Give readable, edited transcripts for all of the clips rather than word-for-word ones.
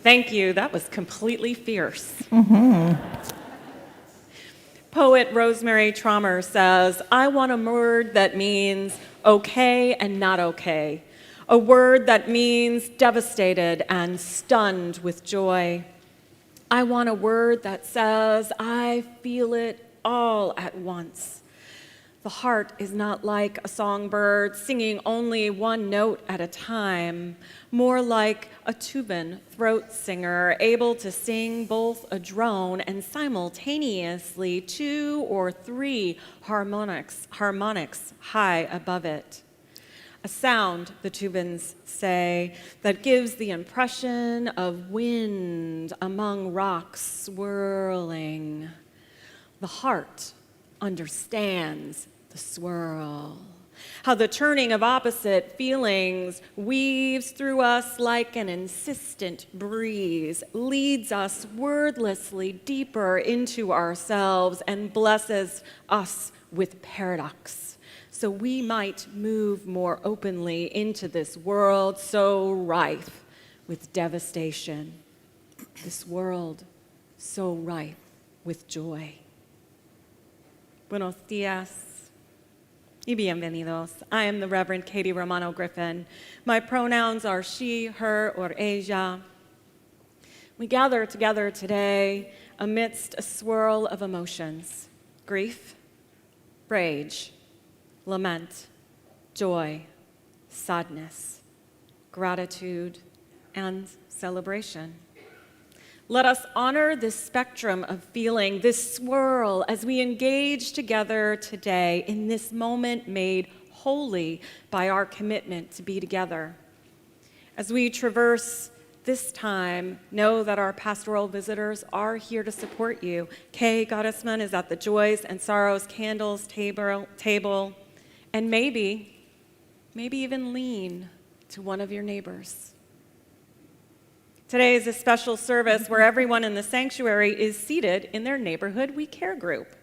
Thank you. That was completely fierce. Poet Rosemary Trommer says, I want a word that means okay and not okay. A word that means devastated and stunned with joy. I want a word that says, I feel it all at once. The heart is not like a songbird singing only one note at a time, more like a tubin throat singer able to sing both a drone and simultaneously 2 or 3 harmonics high above it. A sound, the tubins say, that gives the impression of wind among rocks swirling. The heart understands the swirl. How the turning of opposite feelings weaves through us like an insistent breeze, leads us wordlessly deeper into ourselves and blesses us with paradox, so we might move more openly into this world so rife with devastation, this world so rife with joy. Buenos dias y bienvenidos. I am the Reverend Katie Romano Griffin. My pronouns are she, her, or ella. We gather together today amidst a swirl of emotions: grief, rage, lament, joy, sadness, gratitude, and celebration. Let us honor this spectrum of feeling, this swirl, as we engage together today in this moment made holy by our commitment to be together. As we traverse this time, know that our pastoral visitors are here to support you. Kay Gottesman is at the Joys and Sorrows Candles table, and maybe even lean to one of your neighbors. Today is a special service where everyone in the sanctuary is seated in their neighborhood We Care group.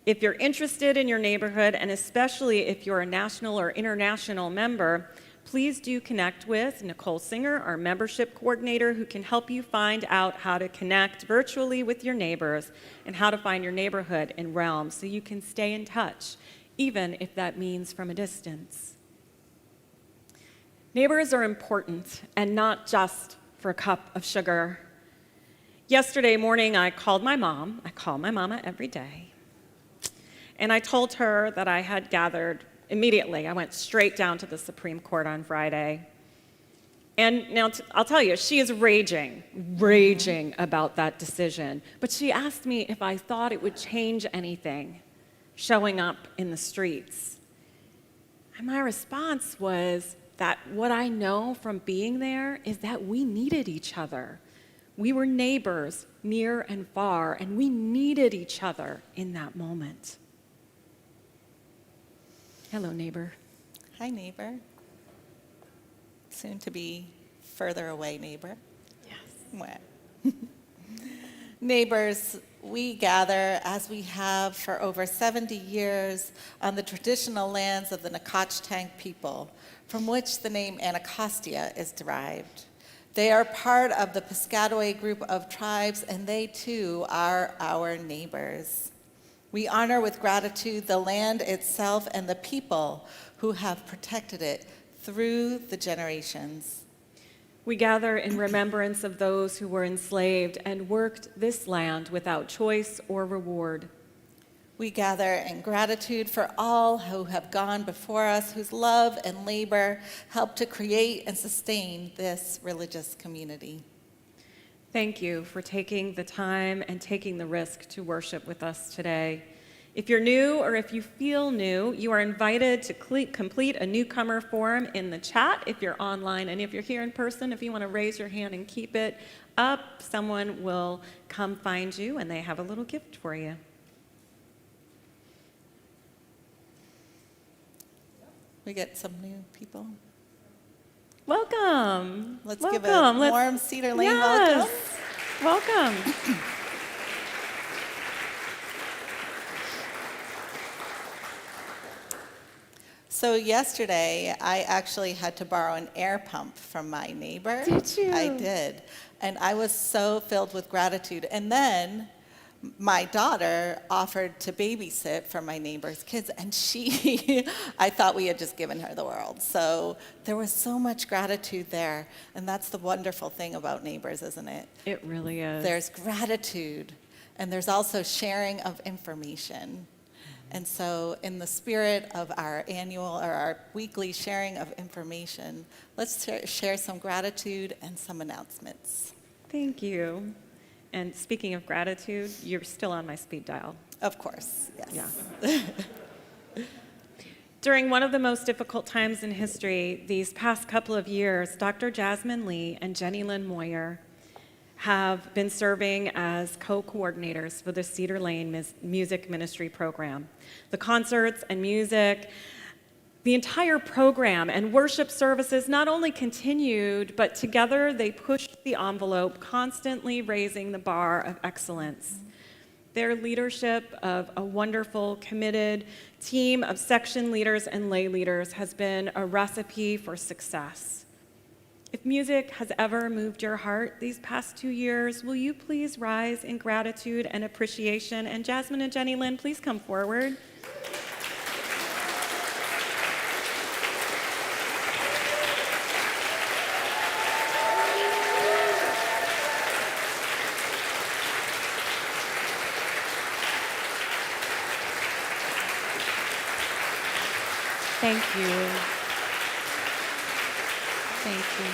If you're interested in your neighborhood, and especially if you're a national or international member, please do connect with Nicole Singer, our membership coordinator, who can help you find out how to connect virtually with your neighbors and how to find your neighborhood in Realm so you can stay in touch, even if that means from a distance. Neighbors are important, and not just for a cup of sugar. Yesterday morning, I called my mom. I call my mama every day. And I told her that I had gathered immediately. I went straight down to the Supreme Court on Friday. And now I'll tell you, she is raging about that decision. But she asked me if I thought it would change anything showing up in the streets. And my response was that what I know from being there is that we needed each other. We were neighbors, near and far, and we needed each other in that moment. Hello, neighbor. Hi, neighbor. Soon to be further away neighbor. Yes. Well. Neighbors, we gather, as we have for over 70 years, on the traditional lands of the Nacotchtank people, from which the name Anacostia is derived. They are part of the Piscataway group of tribes, and they too are our neighbors. We honor with gratitude the land itself and the people who have protected it through the generations. We gather in remembrance of those who were enslaved and worked this land without choice or reward. We gather in gratitude for all who have gone before us, whose love and labor helped to create and sustain this religious community. Thank you for taking the time and taking the risk to worship with us today. If you're new or if you feel new, you are invited to complete a Newcomer Forum in the chat if you're online. And if you're here in person, if you want to raise your hand and keep it up, someone will come find you and they have a little gift for you. We get some new people. Welcome. Let's give a warm Cedar Lane welcome. Welcome. So yesterday, I actually had to borrow an air pump from my neighbor. Did you? I did. And I was so filled with gratitude. And then my daughter offered to babysit for my neighbor's kids, and I thought we had just given her the world. So there was so much gratitude there, and that's the wonderful thing about neighbors, isn't it? It really is. There's gratitude, and there's also sharing of information. And so in the spirit of our annual or our weekly sharing of information, let's share some gratitude and some announcements. Thank you. And speaking of gratitude, you're still on my speed dial. Of course, yes. Yeah. During one of the most difficult times in history, these past couple of years, Dr. Jasmin Lee and Jenny Lynn Moyer have been serving as co-coordinators for the Cedar Lane Music Ministry Program. The concerts and music, the entire program and worship services not only continued, but together they pushed the envelope, constantly raising the bar of excellence. Their leadership of a wonderful, committed team of section leaders and lay leaders has been a recipe for success. If music has ever moved your heart these past 2 years, will you please rise in gratitude and appreciation? And Jasmin and Jenny Lynn, please come forward. Thank you. Thank you.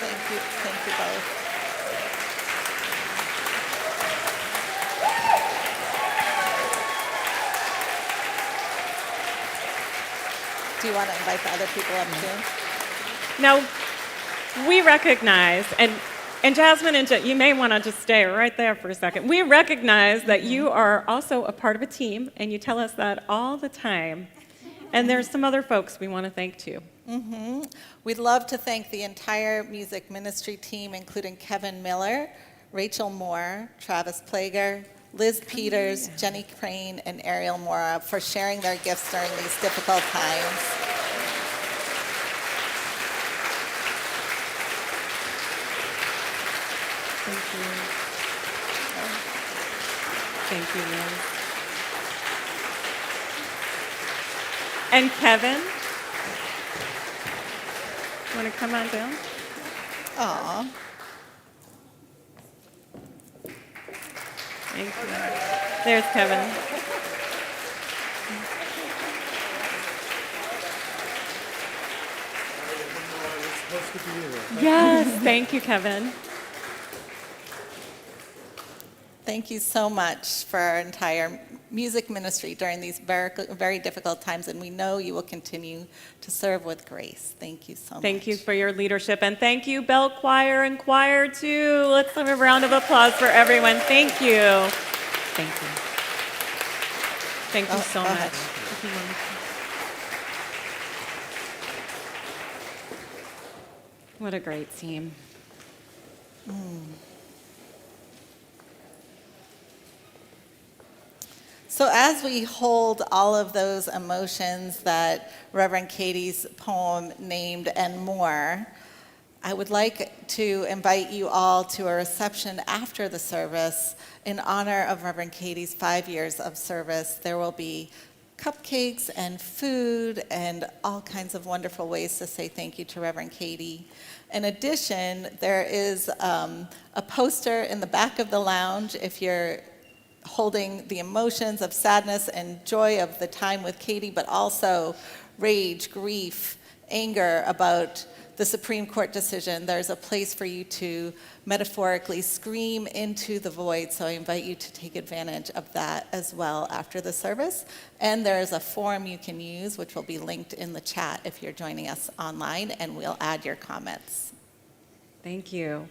Thank you. Thank you both. Do you want to invite the other people up too? Now, we recognize, and Jasmin and Jen, you may want to just stay right there for a second. We recognize that you are also a part of a team, and you tell us that all the time. And there's some other folks we want to thank too. Mm-hmm. We'd love to thank the entire music ministry team, including Kevin Miller, Rachel Moore, Travis Plager, Liz Peters, Jenny Crane, and Ariel Mora for sharing their gifts during these difficult times. Thank you. Thank you, Liz. And Kevin, want to come on down? Aw. Thank you. There's Kevin. Yes, thank you, Kevin. Thank you so much for our entire music ministry during these very, very difficult times, and we know you will continue to serve with grace. Thank you so much. Thank you for your leadership, and thank you, Bell Choir and Choir too. Let's have a round of applause for everyone. Thank you. Thank you. Thank you so much. ahead. What a great team. So as we hold all of those emotions that Reverend Katie's poem named and more, I would like to invite you all to a reception after the service in honor of Reverend Katie's 5 years of service. There will be cupcakes and food and all kinds of wonderful ways to say thank you to Reverend Katie. In addition, there is a poster in the back of the lounge if you're holding the emotions of sadness and joy of the time with Katie, but also rage, grief, anger about the Supreme Court decision. There's a place for you to metaphorically scream into the void, so I invite you to take advantage of that as well after the service. And there's a form you can use, which will be linked in the chat if you're joining us online, and we'll add your comments. Thank you.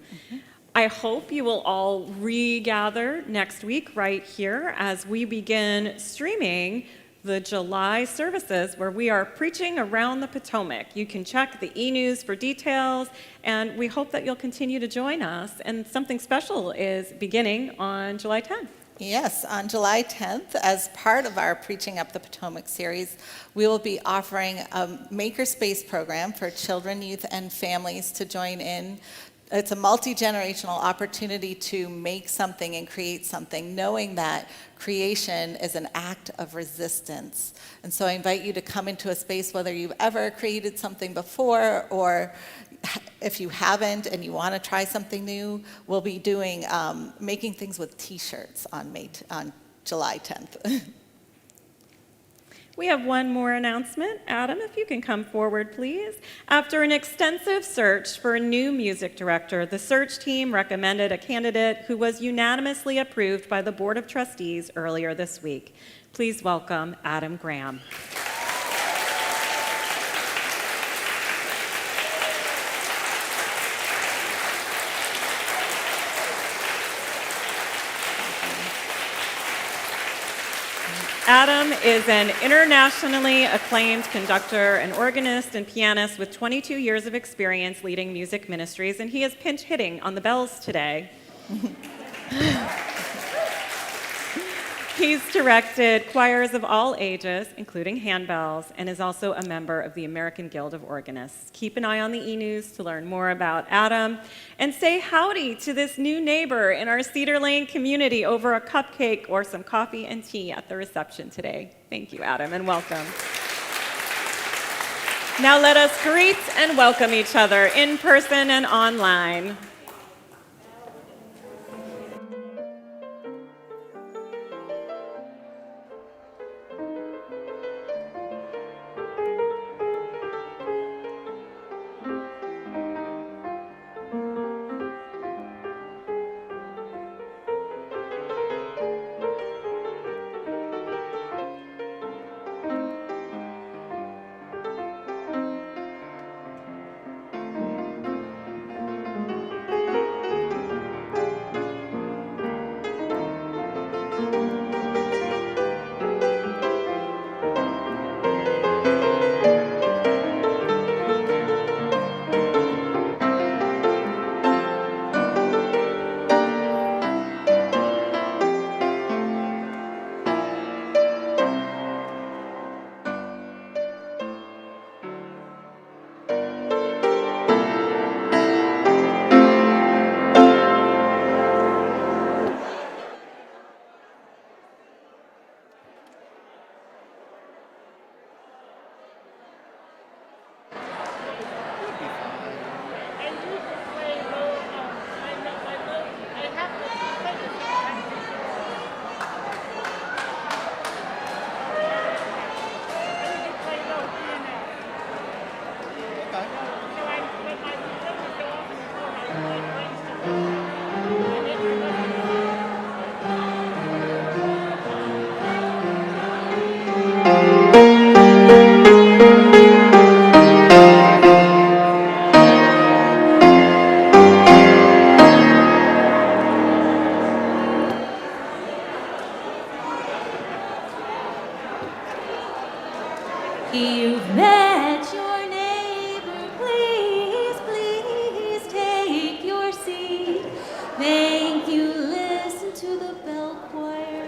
I hope you will all regather next week right here as we begin streaming the July services where we are preaching around the Potomac. You can check the e-news for details, and we hope that you'll continue to join us. And something special is beginning on July 10th. Yes, on July 10th, as part of our Preaching Up the Potomac series, we will be offering a makerspace program for children, youth, and families to join in. It's a multi-generational opportunity to make something and create something, knowing that creation is an act of resistance. And so I invite you to come into a space, whether you've ever created something before or if you haven't and you want to try something new. We'll be doing making things with T-shirts on July 10th. We have one more announcement. Adam, if you can come forward, please. After an extensive search for a new music director, the search team recommended a candidate who was unanimously approved by the Board of Trustees earlier this week. Please welcome Adam Graham. Adam is an internationally acclaimed conductor, an organist, and pianist with 22 years of experience leading music ministries, and he is pinch hitting on the bells today. He's directed choirs of all ages, including handbells, and is also a member of the American Guild of Organists. Keep an eye on the e-news to learn more about Adam, and say howdy to this new neighbor in our Cedar Lane community over a cupcake or some coffee and tea at the reception today. Thank you, Adam, and welcome. Now let us greet and welcome each other in person and online. You've met your neighbor, please, please take your seat. Thank you, listen to the bell choir.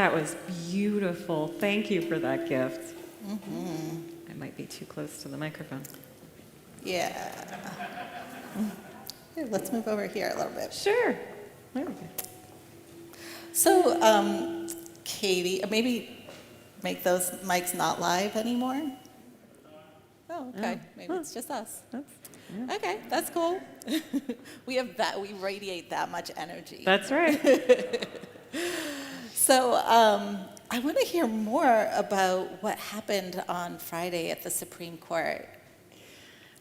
That was beautiful. Thank you for that gift. I might be too close to the microphone. Yeah. Here, let's move over here a little bit. Sure. There we go. So, Katie, maybe make those mics not live anymore? Oh, okay. Maybe it's just us. Okay, that's cool. We radiate that much energy. That's right. So, I want to hear more about what happened on Friday at the Supreme Court.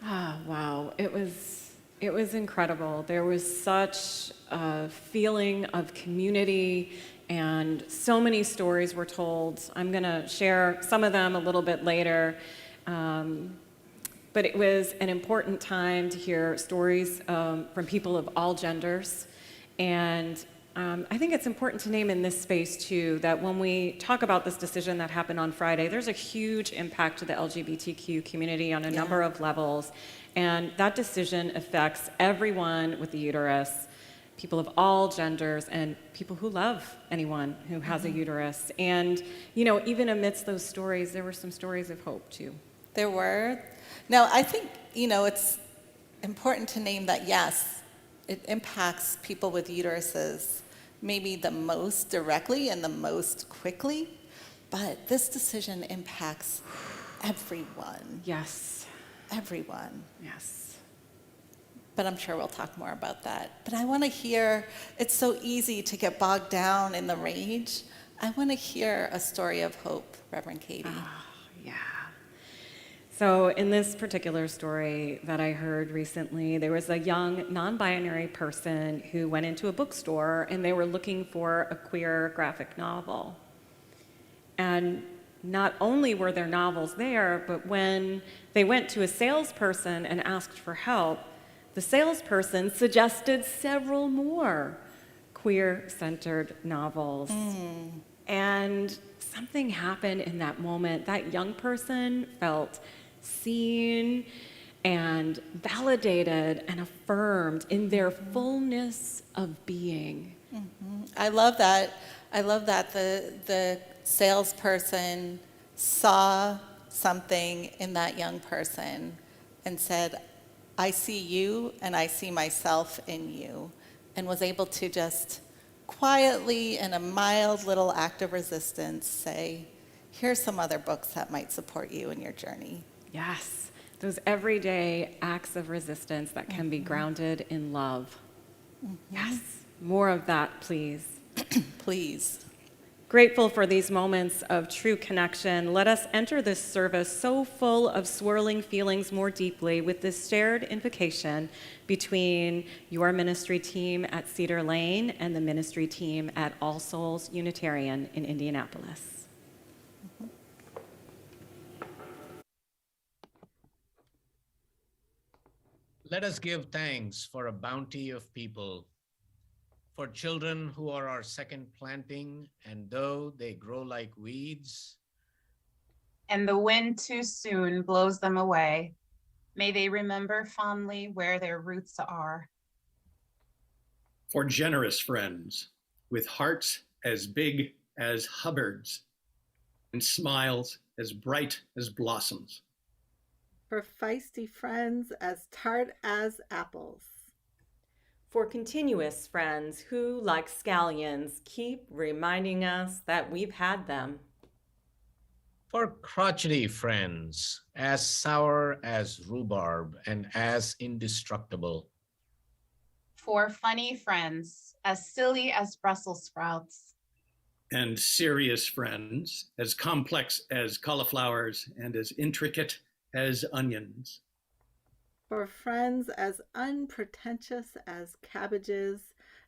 Wow. It was incredible. There was such a feeling of community, and so many stories were told. I'm going to share some of them a little bit later. But it was an important time to hear stories from people of all genders. And I think it's important to name in this space, too, that when we talk about this decision that happened on Friday, there's a huge impact to the LGBTQ community on a number of levels. And that decision affects everyone with the uterus, people of all genders, and people who love anyone who has a uterus. And, even amidst those stories, there were some stories of hope, too. There were. Now, I think, it's important to name that, yes, it impacts people with uteruses maybe the most directly and the most quickly, but this decision impacts everyone. Yes. Everyone. Yes. But I'm sure we'll talk more about that. But I want to hear, it's so easy to get bogged down in the rage. I want to hear a story of hope, Reverend Katie. Yeah. So in this particular story that I heard recently, there was a young non-binary person who went into a bookstore and they were looking for a queer graphic novel. And not only were there novels there, but when they went to a salesperson and asked for help, the salesperson suggested several more queer-centered novels. And something happened in that moment. That young person felt seen and validated and affirmed in their fullness of being. I love that. I love that the salesperson saw something in that young person and said, I see you and I see myself in you, and was able to just quietly, in a mild little act of resistance, say, here's some other books that might support you in your journey. Yes, those everyday acts of resistance that can be grounded in love. Yes, more of that, please. Please. Grateful for these moments of true connection, let us enter this service so full of swirling feelings more deeply with this shared invocation between your ministry team at Cedar Lane and the ministry team at All Souls Unitarian in Indianapolis. Let us give thanks for a bounty of people, for children who are our second planting, and though they grow like weeds, and the wind too soon blows them away, may they remember fondly where their roots are. For generous friends, with hearts as big as Hubbard's, and smiles as bright as blossoms. For feisty friends as tart as apples. For continuous friends who, like scallions, keep reminding us that we've had them. for crotchety friends, as sour as rhubarb and as indestructible. For funny friends, as silly as Brussels sprouts. And serious friends, as complex as cauliflowers and as intricate as onions. For friends as unpretentious as cabbages,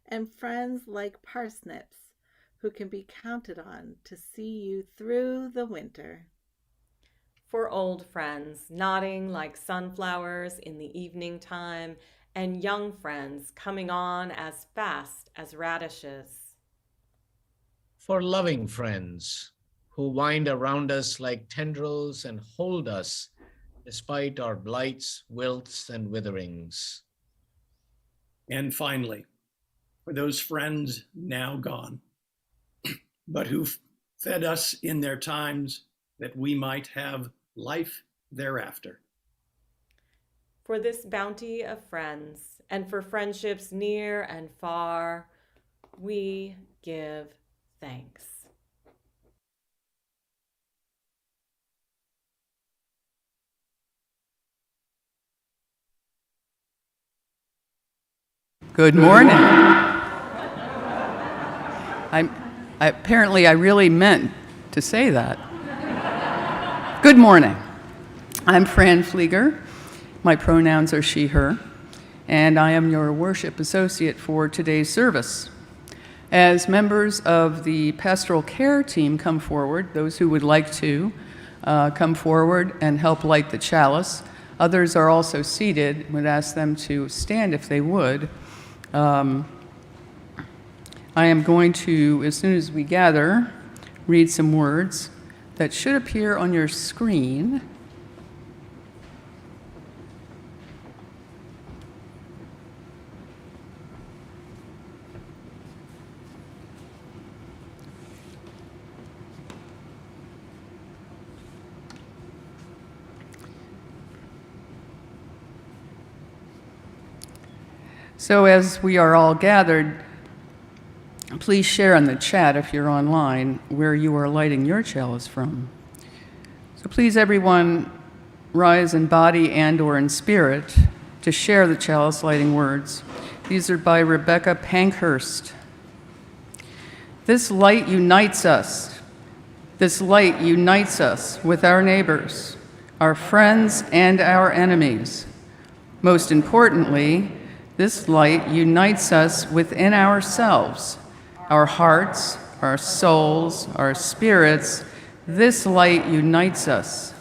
and friends like parsnips, who can be counted on to see you through the winter. For old friends, nodding like sunflowers in the evening time, and young friends coming on as fast as radishes. For loving friends who wind around us like tendrils and hold us despite our blights, wilts, and witherings. And finally, for those friends now gone, but who fed us in their times that we might have life thereafter. For this bounty of friends, and for friendships near and far, we give thanks. Good morning. Apparently, I really meant to say that. Good morning. I'm Fran Flieger. My pronouns are she, her, and I am your worship associate for today's service. As members of the pastoral care team come forward, those who would like to come forward and help light the chalice, others are also seated. I would ask them to stand if they would. I am going to, as soon as we gather, read some words that should appear on your screen. So as we are all gathered, please share in the chat if you're online where you are lighting your chalice from. So please everyone rise in body and or in spirit to share the chalice lighting words. These are by Rebecca Pankhurst. This light unites us. This light unites us with our neighbors, our friends, and our enemies. Most importantly, this light unites us within ourselves, our hearts, our souls, our spirits. This light unites us.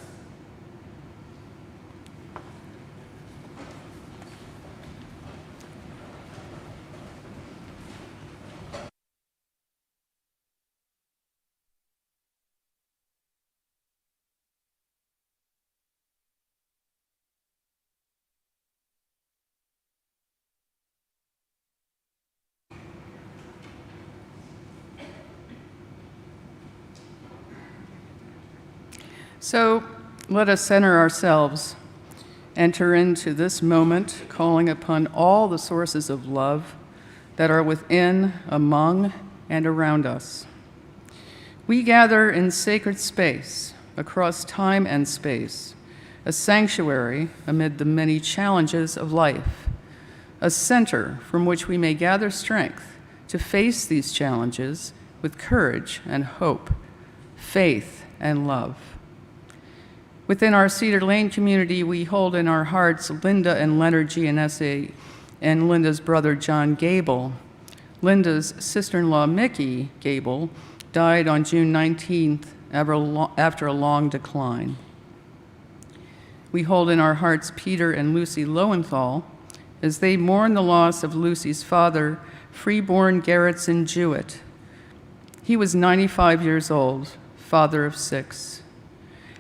So let us center ourselves, enter into this moment, calling upon all the sources of love that are within, among, and around us. We gather in sacred space, across time and space, a sanctuary amid the many challenges of life, a center from which we may gather strength to face these challenges with courage and hope, faith and love. Within our Cedar Lane community, we hold in our hearts Linda and Leonard Gianesse and Linda's brother John Gable. Linda's sister-in-law Mickey Gable died on June 19th after a long decline. We hold in our hearts Peter and Lucy Lowenthal as they mourn the loss of Lucy's father, freeborn Gerritsen Jewett. He was 95 years old, father of 6.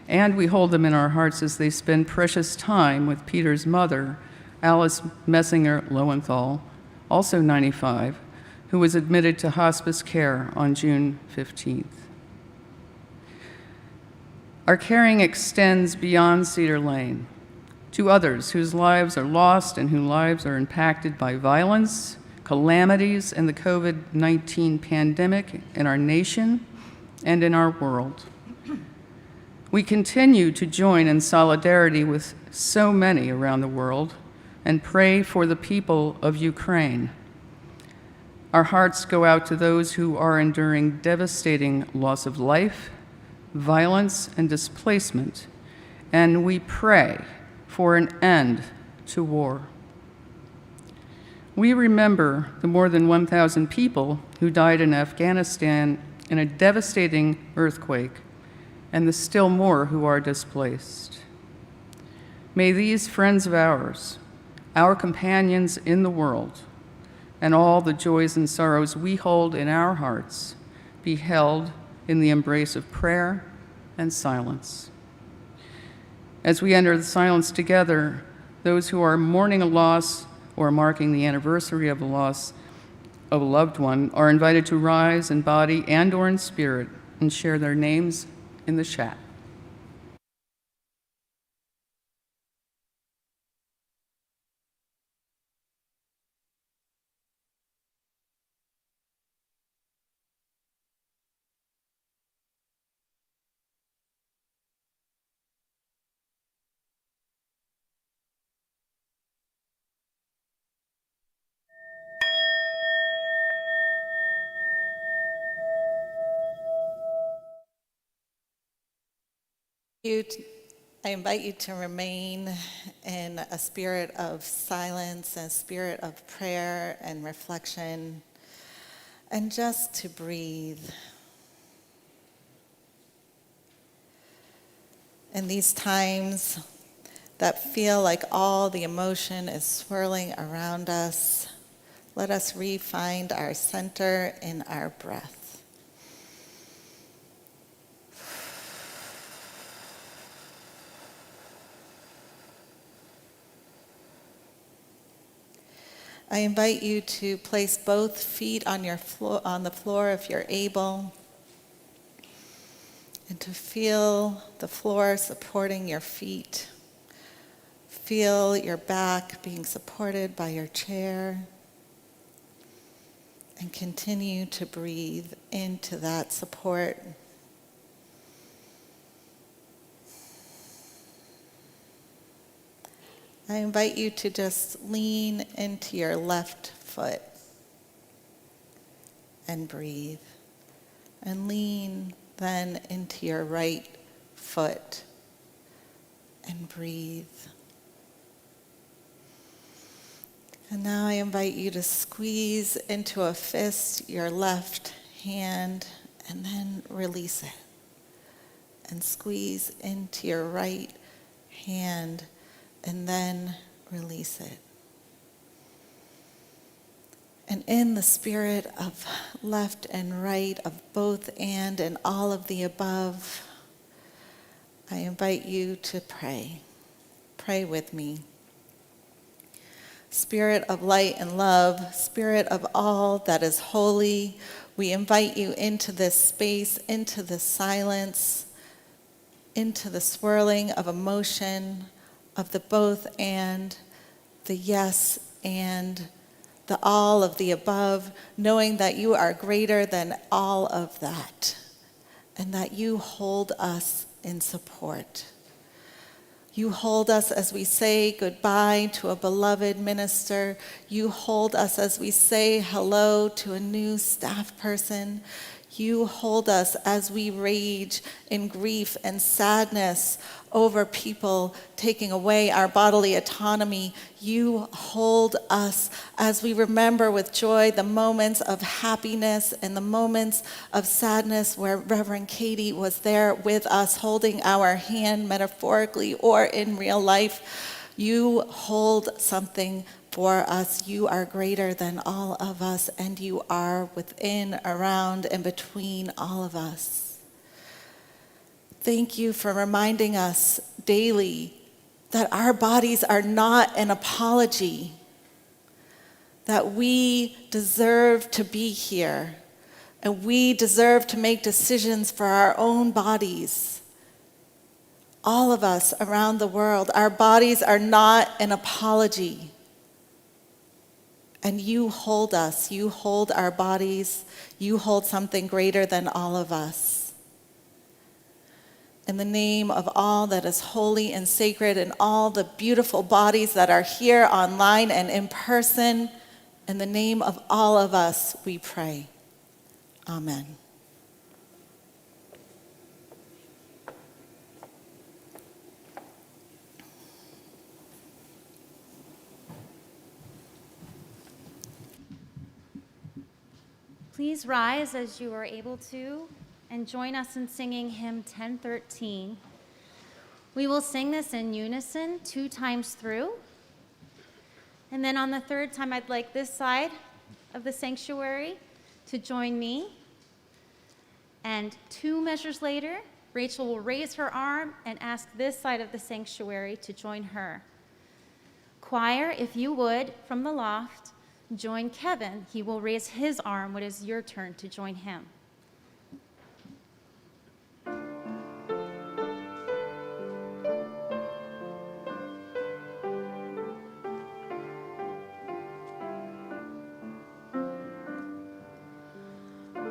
And we hold them in our hearts as they spend precious time with Peter's mother, Alice Messinger Lowenthal, also 95, who was admitted to hospice care on June 15th. Our caring extends beyond Cedar Lane to others whose lives are lost and whose lives are impacted by violence, calamities, and the COVID-19 pandemic in our nation and in our world. We continue to join in solidarity with so many around the world and pray for the people of Ukraine. Our hearts go out to those who are enduring devastating loss of life, violence, and displacement, and we pray for an end to war. We remember the more than 1,000 people who died in Afghanistan in a devastating earthquake, and the still more who are displaced. May these friends of ours, our companions in the world, and all the joys and sorrows we hold in our hearts be held in the embrace of prayer and silence. As we enter the silence together, those who are mourning a loss or marking the anniversary of a loss, of a loved one are invited to rise in body and or in spirit and share their names in the chat. I invite you to remain in a spirit of silence and a spirit of prayer and reflection, and just to breathe. In these times that feel like all the emotion is swirling around us, let us re-find our center in our breath. I invite you to place both feet on the floor if you're able, and to feel the floor supporting your feet. Feel your back being supported by your chair, and continue to breathe into that support. I invite you to just lean into your left foot and breathe. And lean then into your right foot and breathe. And now I invite you to squeeze into a fist your left hand and then release it. And squeeze into your right hand and then release it. And in the spirit of left and right, of both and all of the above, I invite you to pray. Pray with me. Spirit of light and love, Spirit of all that is holy, we invite you into this space, into the silence, into the swirling of emotion, of the both and, the yes and, the all of the above, knowing that you are greater than all of that, and that you hold us in support. You hold us as we say goodbye to a beloved minister. You hold us as we say hello to a new staff person. You hold us as we rage in grief and sadness over people taking away our bodily autonomy. You hold us as we remember with joy the moments of happiness and the moments of sadness where Reverend Katie was there with us, holding our hand metaphorically or in real life. You hold something for us. You are greater than all of us, and you are within, around, and between all of us. Thank you for reminding us daily that our bodies are not an apology, that we deserve to be here, and we deserve to make decisions for our own bodies. All of us around the world, our bodies are not an apology. And you hold us, you hold our bodies, you hold something greater than all of us. In the name of all that is holy and sacred and all the beautiful bodies that are here online and in person, in the name of all of us, we pray. Amen. Please rise as you are able to and join us in singing hymn 1013. We will sing this in unison 2 times through. And then on the 3rd time, I'd like this side of the sanctuary to join me. And 2 measures later, Rachel will raise her arm and ask this side of the sanctuary to join her. Choir, if you would, from the loft, join Kevin. He will raise his arm when it is your turn to join him.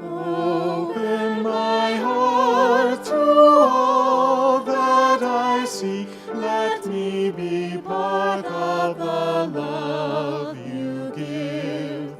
Open my heart to all that I seek. Let me be part of the love you give.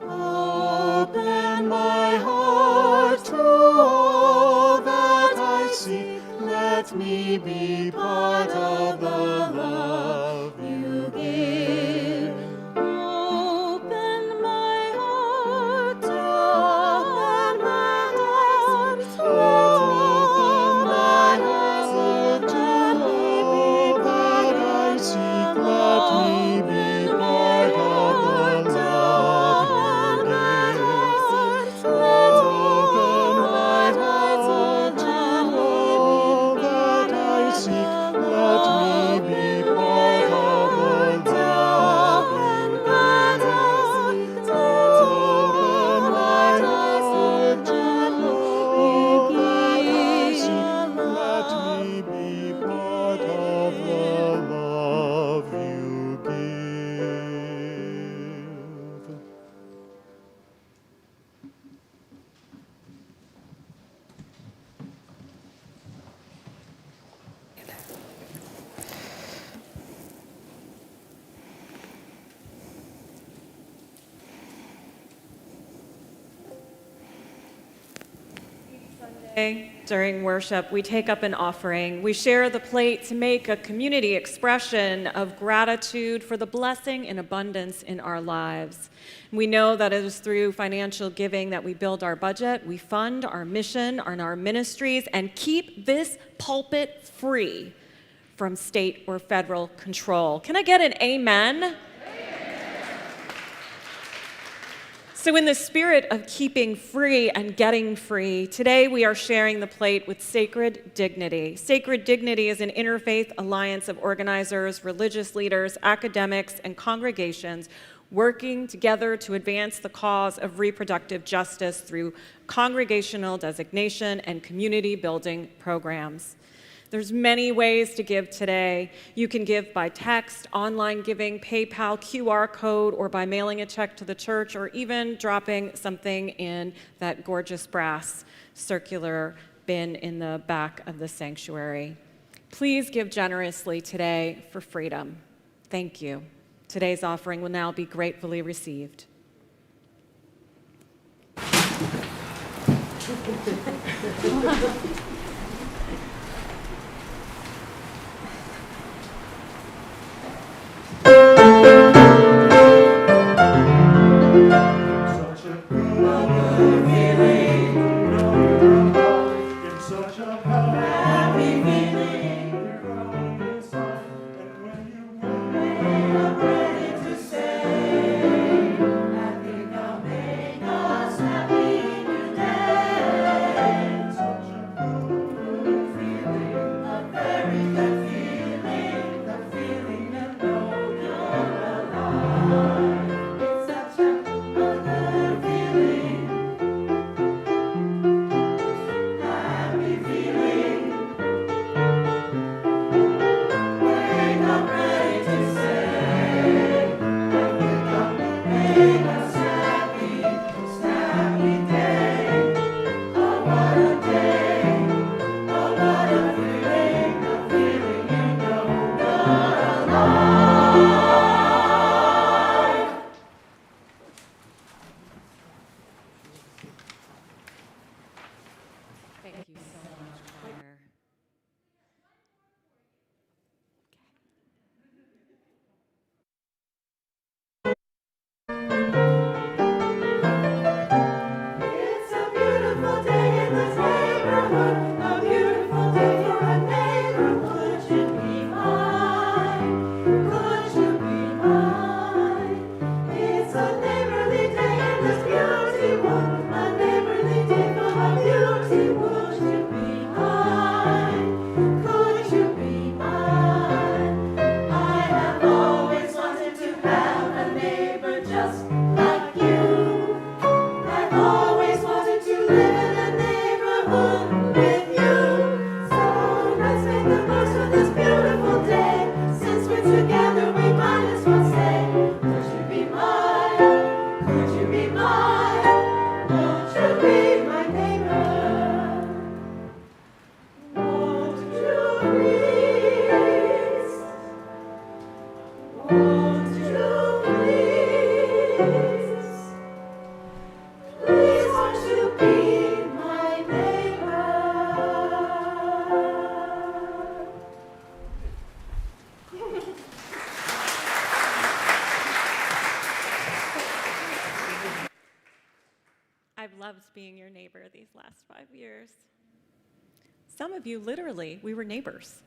Open my heart to all that I seek. Let me be part of the love you give. Open my heart to all that I seek. Open my heart to all that I seek. Let me be part of the love you give. Open my heart to all that I seek. Let me be part of the love you give. Open my heart to all that I seek. Let me be part of the love you give. During worship, we take up an offering. We share the plate to make a community expression of gratitude for the blessing and abundance in our lives. We know that it is through financial giving that we build our budget, we fund our mission and our ministries, and keep this pulpit free from state or federal control. Can I get an amen? So in the spirit of keeping free and getting free, today we are sharing the plate with Sacred Dignity. Sacred Dignity is an interfaith alliance of organizers, religious leaders, academics, and congregations working together to advance the cause of reproductive justice through congregational designation and community building programs. There's many ways to give today. You can give by text, online giving, PayPal, QR code, or by mailing a check to the church, or even dropping something in that gorgeous brass circular bin in the back of the sanctuary. Please give generously today for freedom. Thank you. Today's offering will now be gratefully received. Such a loved being your neighbor these last 5 years. Some of you, literally, we were neighbors.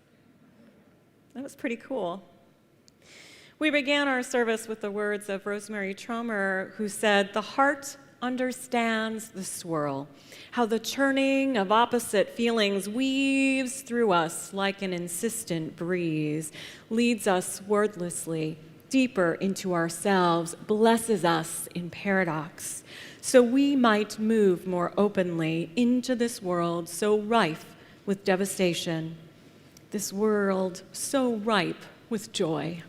That was pretty cool. We began our service with the words of Rosemary Tromer, who said, "The heart understands the swirl, how the churning of opposite feelings weaves through us like an insistent breeze, leads us wordlessly deeper into ourselves, blesses us in paradox, so we might move more openly into this world so rife with devastation, this world so ripe with joy."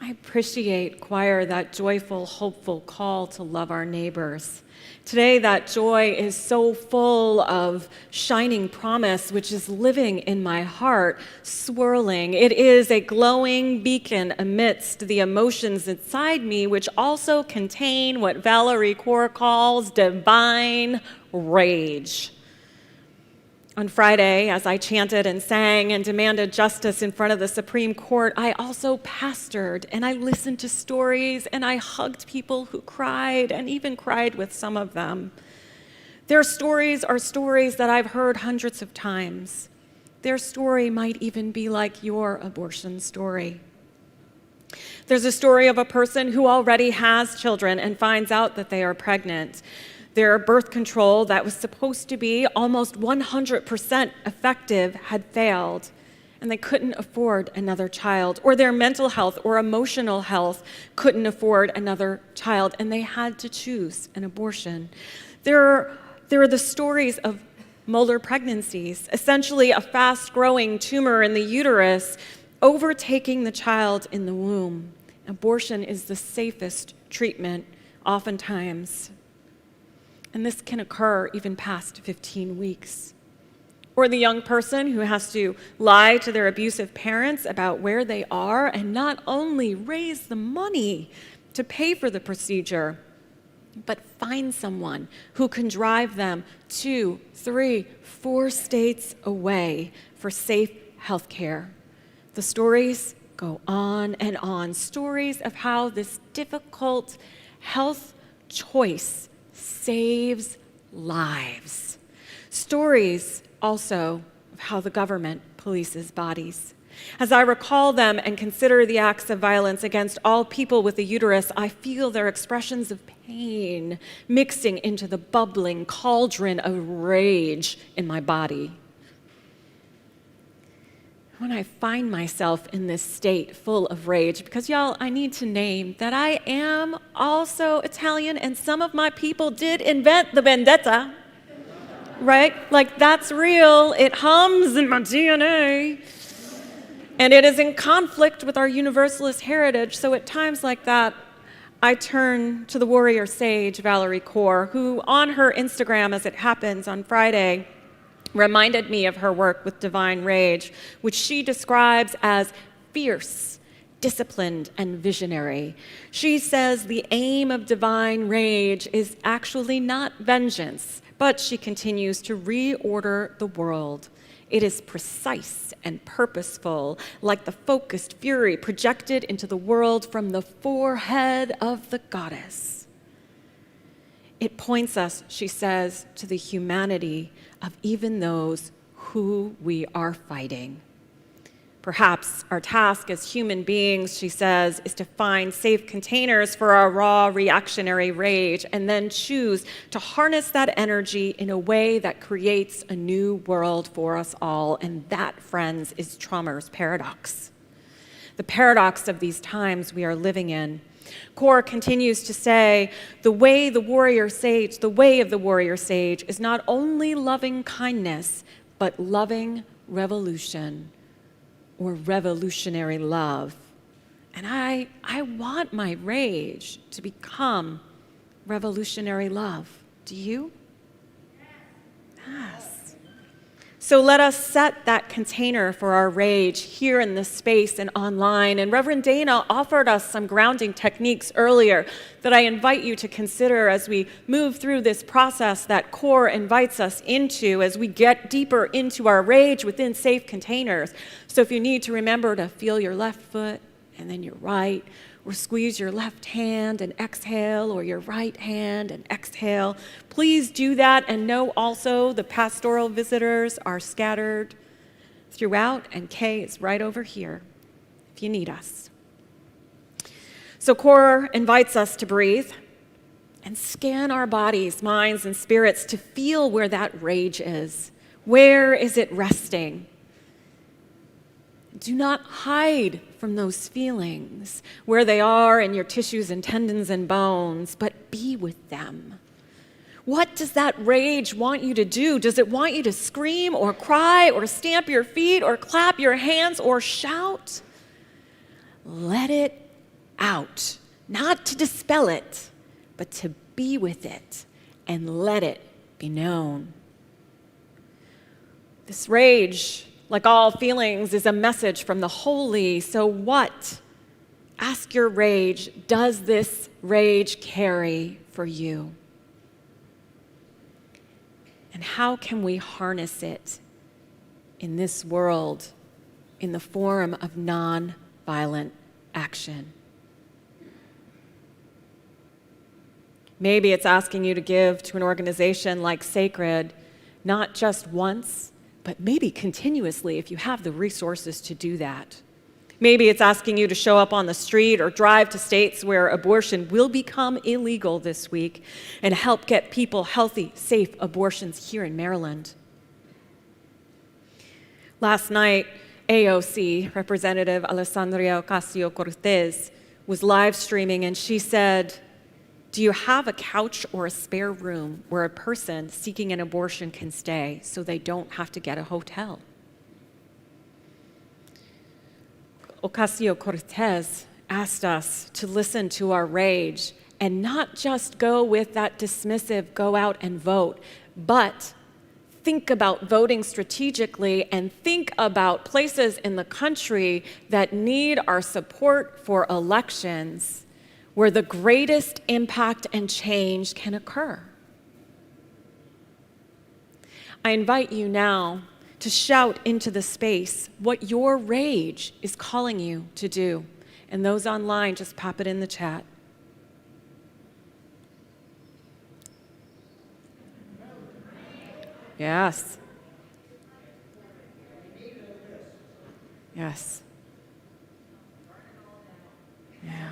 I appreciate, choir, that joyful, hopeful call to love our neighbors. Today, that joy is so full of shining promise, which is living in my heart, swirling. It is a glowing beacon amidst the emotions inside me, which also contain what Valerie Kaur calls divine rage. On Friday, as I chanted and sang and demanded justice in front of the Supreme Court, I also pastored and I listened to stories and I hugged people who cried and even cried with some of them. Their stories are stories that I've heard hundreds of times. Their story might even be like your abortion story. There's a story of a person who already has children and finds out that they are pregnant. Their birth control that was supposed to be almost 100% effective had failed, and they couldn't afford another child. Or their mental health or emotional health couldn't afford another child, and they had to choose an abortion. There are the stories of molar pregnancies, essentially a fast-growing tumor in the uterus overtaking the child in the womb. Abortion is the safest treatment, oftentimes. And this can occur even past 15 weeks. Or the young person who has to lie to their abusive parents about where they are and not only raise the money to pay for the procedure, but find someone who can drive them 2, 3, 4 states away for safe health care. The stories go on and on, stories of how this difficult health choice saves lives. Stories also of how the government polices bodies. As I recall them and consider the acts of violence against all people with a uterus, I feel their expressions of pain mixing into the bubbling cauldron of rage in my body. When I find myself in this state full of rage, because y'all, I need to name that I am also Italian and some of my people did invent the vendetta, right? Like that's real, it hums in my DNA. And it is in conflict with our universalist heritage, so at times like that, I turn to the warrior sage, Valerie Kaur, who on her Instagram, as it happens on Friday, reminded me of her work with divine rage, which she describes as fierce, disciplined, and visionary. She says the aim of divine rage is actually not vengeance, but she continues to reorder the world. It is precise and purposeful, like the focused fury projected into the world from the forehead of the goddess. It points us, she says, to the humanity of even those who we are fighting. Perhaps our task as human beings, she says, is to find safe containers for our raw reactionary rage and then choose to harness that energy in a way that creates a new world for us all. And that, friends, is Tromer's paradox. The paradox of these times we are living in. Kaur continues to say, the way of the warrior sage is not only loving kindness, but loving revolution or revolutionary love. And I want my rage to become revolutionary love. Do you? Yes. So let us set that container for our rage here in this space and online. And Reverend Dayna offered us some grounding techniques earlier that I invite you to consider as we move through this process that Kaur invites us into as we get deeper into our rage within safe containers. So if you need to remember to feel your left foot and then your right, or squeeze your left hand and exhale, or your right hand and exhale, please do that. And know also the pastoral visitors are scattered throughout, and Kay is right over here if you need us. So Core invites us to breathe and scan our bodies, minds, and spirits to feel where that rage is. Where is it resting? Do not hide from those feelings, where they are in your tissues and tendons and bones, but be with them. What does that rage want you to do? Does it want you to scream or cry or stamp your feet or clap your hands or shout? Let it out, not to dispel it, but to be with it and let it be known. This rage, like all feelings, is a message from the holy. So what? Ask your rage, does this rage carry for you? And how can we harness it in this world in the form of non-violent action? Maybe it's asking you to give to an organization like Sacred, not just once, but maybe continuously if you have the resources to do that. Maybe it's asking you to show up on the street or drive to states where abortion will become illegal this week and help get people healthy, safe abortions here in Maryland. Last night, AOC, Representative Alessandria Ocasio-Cortez, was live streaming, and she said, "Do you have a couch or a spare room where a person seeking an abortion can stay so they don't have to get a hotel?" Ocasio-Cortez asked us to listen to our rage and not just go with that dismissive, go out and vote, but think about voting strategically and think about places in the country that need our support for elections where the greatest impact and change can occur. I invite you now to shout into the space what your rage is calling you to do. And those online, just pop it in the chat. Yes. Yes. Yeah.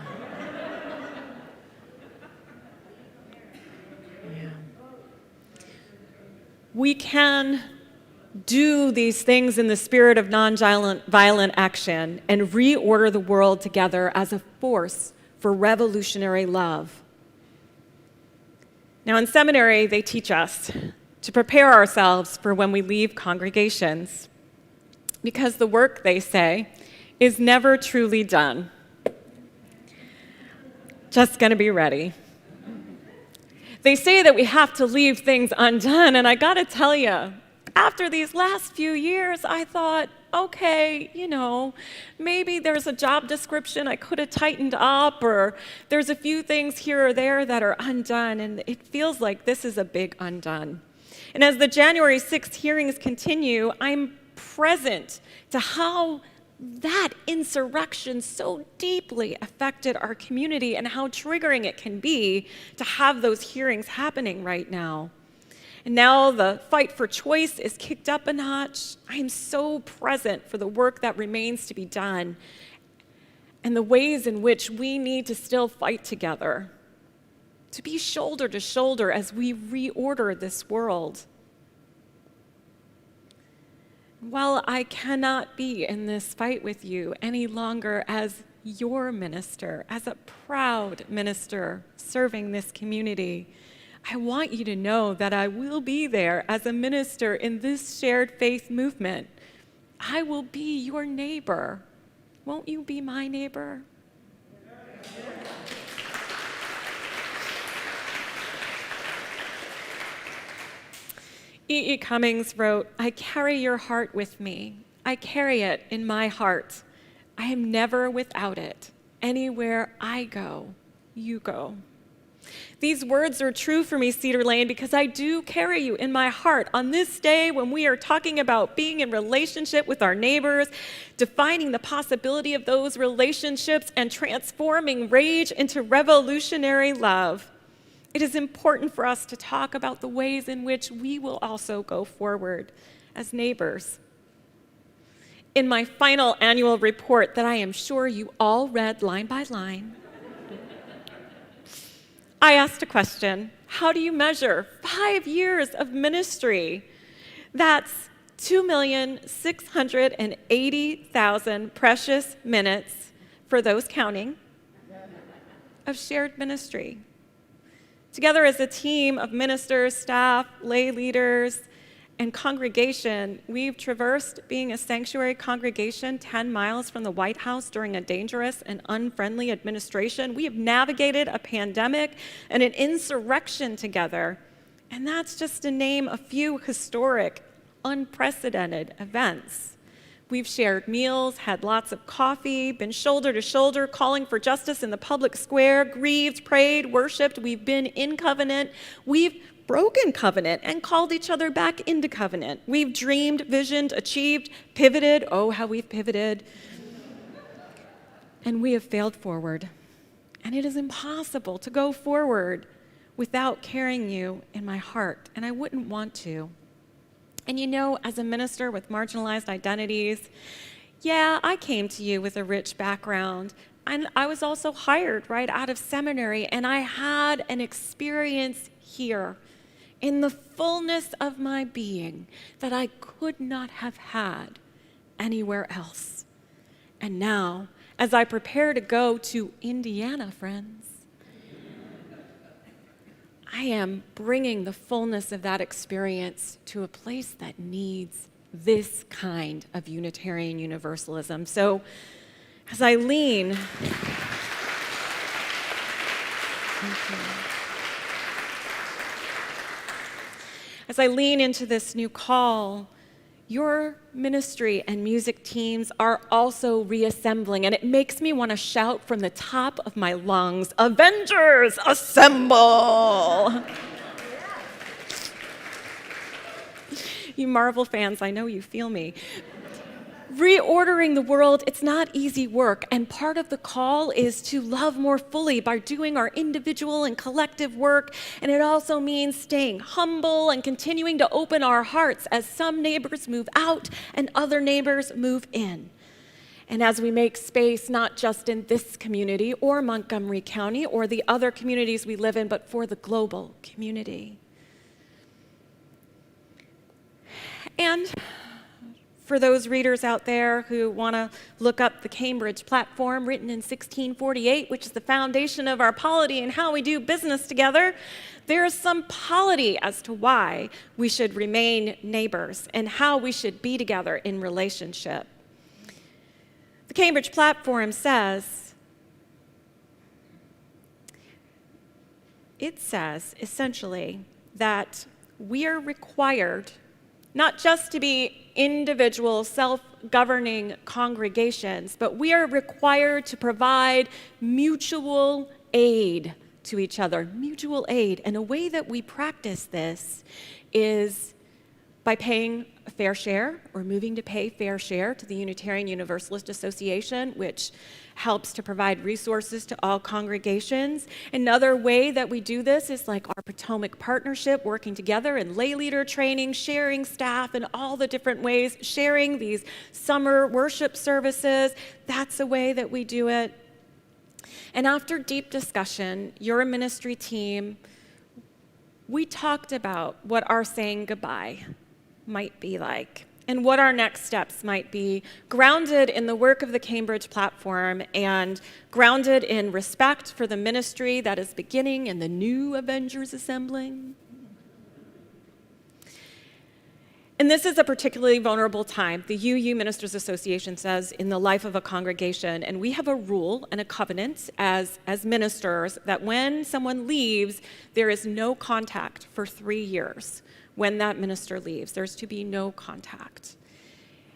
Yeah. We can do these things in the spirit of nonviolent action and reorder the world together as a force for revolutionary love. Now, in seminary, they teach us to prepare ourselves for when we leave congregations, because the work, they say, is never truly done. Just gonna be ready. They say that we have to leave things undone, and I gotta tell you, after these last few years, I thought, okay, maybe there's a job description I could have tightened up, or there's a few things here or there that are undone, and it feels like this is a big undone. And as the January 6th hearings continue, I'm present to how that insurrection so deeply affected our community and how triggering it can be to have those hearings happening right now. And now the fight for choice is kicked up a notch. I am so present for the work that remains to be done and the ways in which we need to still fight together, to be shoulder to shoulder as we reorder this world. While I cannot be in this fight with you any longer as your minister, as a proud minister serving this community, I want you to know that I will be there as a minister in this shared faith movement. I will be your neighbor. Won't you be my neighbor? E.E. Cummings wrote, "I carry your heart with me. I carry it in my heart. I am never without it. Anywhere I go, you go." These words are true for me, Cedar Lane, because I do carry you in my heart on this day when we are talking about being in relationship with our neighbors, defining the possibility of those relationships, and transforming rage into revolutionary love. It is important for us to talk about the ways in which we will also go forward as neighbors. In my final annual report that I am sure you all read line by line, I asked a question: how do you measure 5 years of ministry? That's 2,680,000 precious minutes, for those counting, of shared ministry. Together as a team of ministers, staff, lay leaders, and congregation, we've traversed being a sanctuary congregation 10 miles from the White House during a dangerous and unfriendly administration. We have navigated a pandemic and an insurrection together. And that's just to name a few historic, unprecedented events. We've shared meals, had lots of coffee, been shoulder to shoulder, calling for justice in the public square, grieved, prayed, worshiped. We've been in covenant. We've broken covenant and called each other back into covenant. We've dreamed, visioned, achieved, pivoted. Oh, how we've pivoted. And we have failed forward. And it is impossible to go forward without carrying you in my heart, and I wouldn't want to. And you know, as a minister with marginalized identities, yeah, I came to you with a rich background, and I was also hired right out of seminary, and I had an experience here in the fullness of my being that I could not have had anywhere else. And now, as I prepare to go to Indiana, friends, I am bringing the fullness of that experience to a place that needs this kind of Unitarian Universalism. So, as I lean, as I lean into this new call, your ministry and music teams are also reassembling, and it makes me want to shout from the top of my lungs, "Avengers, assemble!" You Marvel fans, I know you feel me. Reordering the world, it's not easy work, and part of the call is to love more fully by doing our individual and collective work, and it also means staying humble and continuing to open our hearts as some neighbors move out and other neighbors move in. And as we make space, not just in this community or Montgomery County or the other communities we live in, but for the global community. And for those readers out there who want to look up the Cambridge Platform, written in 1648, which is the foundation of our polity and how we do business together, there is some polity as to why we should remain neighbors and how we should be together in relationship. The Cambridge Platform says, essentially that we are required not just to be individual, self-governing congregations, but we are required to provide mutual aid to each other, mutual aid. And a way that we practice this is by paying a fair share or moving to pay fair share to the Unitarian Universalist Association, which helps to provide resources to all congregations. Another way that we do this is like our Potomac Partnership, working together in lay leader training, sharing staff in all the different ways, sharing these summer worship services. That's a way that we do it. And after deep discussion, your ministry team, we talked about what our saying goodbye might be like and what our next steps might be, grounded in the work of the Cambridge Platform and grounded in respect for the ministry that is beginning and the new Avengers assembling. And this is a particularly vulnerable time, the UU Ministers Association says, in the life of a congregation. And we have a rule and a covenant as ministers that when someone leaves, there is no contact for 3 years. When that minister leaves, there's to be no contact.